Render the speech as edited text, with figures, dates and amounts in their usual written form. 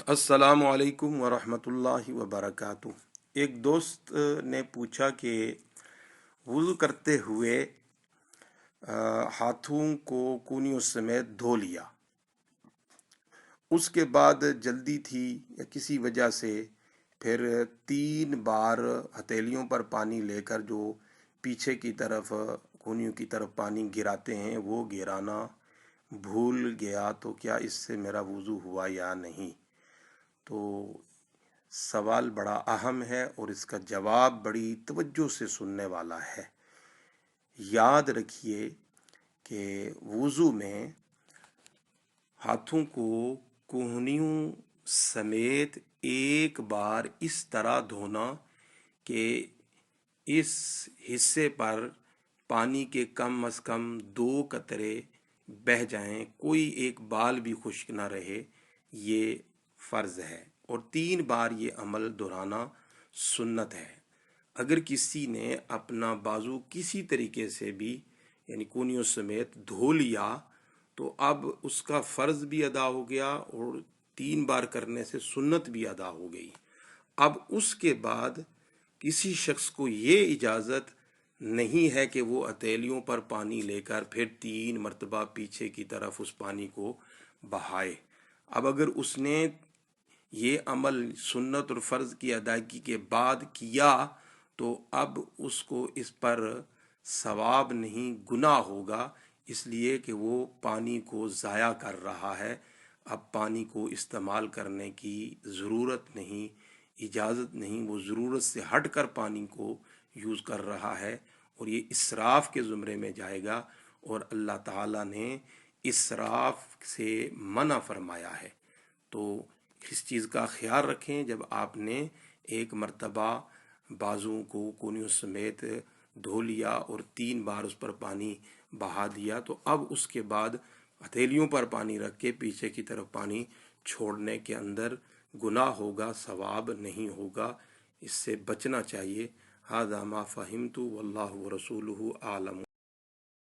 अस्सलामु अलैकुम वरहमतुल्लाहि वबरकातुह। एक दोस्त ने पूछा कि वुज़ू करते हुए हाथों को कूनियों समेत धो लिया, उसके बाद जल्दी थी या किसी वजह से फिर 3 बार हथेलियों पर पानी लेकर जो पीछे की तरफ कूनियों की तरफ पानी गिराते हैं वो गिराना भूल गया, तो क्या इससे मेरा वुज़ू हुआ या नहीं। तो सवाल बड़ा अहम है और इसका जवाब बड़ी तवज्जो से सुनने वाला है। याद रखिए कि वुज़ू में हाथों को कोहनियों समेत एक बार इस तरह धोना कि इस हिस्से पर पानी के कम अज़ कम 2 कतरे बह जाएं, कोई एक बाल भी खुश्क ना रहे, ये फ़र्ज़ है। और 3 बार ये अमल दोहराना सुन्नत है। अगर किसी ने अपना बाजू किसी तरीके से भी यानी कोहनियों समेत धो लिया तो अब उसका फ़र्ज़ भी अदा हो गया और 3 बार करने से सुन्नत भी अदा हो गई। अब उसके बाद किसी शख्स को ये इजाज़त नहीं है कि वो हथेलियों पर पानी लेकर फिर 3 मरतबा पीछे की तरफ उस पानी को बहाए। अब अगर उसने ये अमल सुन्नत और फ़र्ज़ की अदायगी के बाद किया तो अब उसको इस पर सवाब नहीं गुनाह होगा, इसलिए कि वो पानी को ज़ाया कर रहा है। अब पानी को इस्तेमाल करने की ज़रूरत नहीं, इजाज़त नहीं, वो ज़रूरत से हट कर पानी को यूज़ कर रहा है और ये इसराफ़ के ज़ुमरे में जाएगा और अल्लाह ताला ने इसराफ़ से मना फरमाया है। तो इस चीज़ का ख्याल रखें, जब आपने 1 मरतबा बाजुओं को कोहनियों समेत धो लिया और 3 बार उस पर पानी बहा दिया तो अब उसके बाद हथेलियों पर पानी रख के पीछे की तरफ पानी छोड़ने के अंदर गुनाह होगा, सवाब नहीं होगा। इससे बचना चाहिए। हाज़ा मा फ़हिमतु वल्लाहु व रसूलुहु आलम।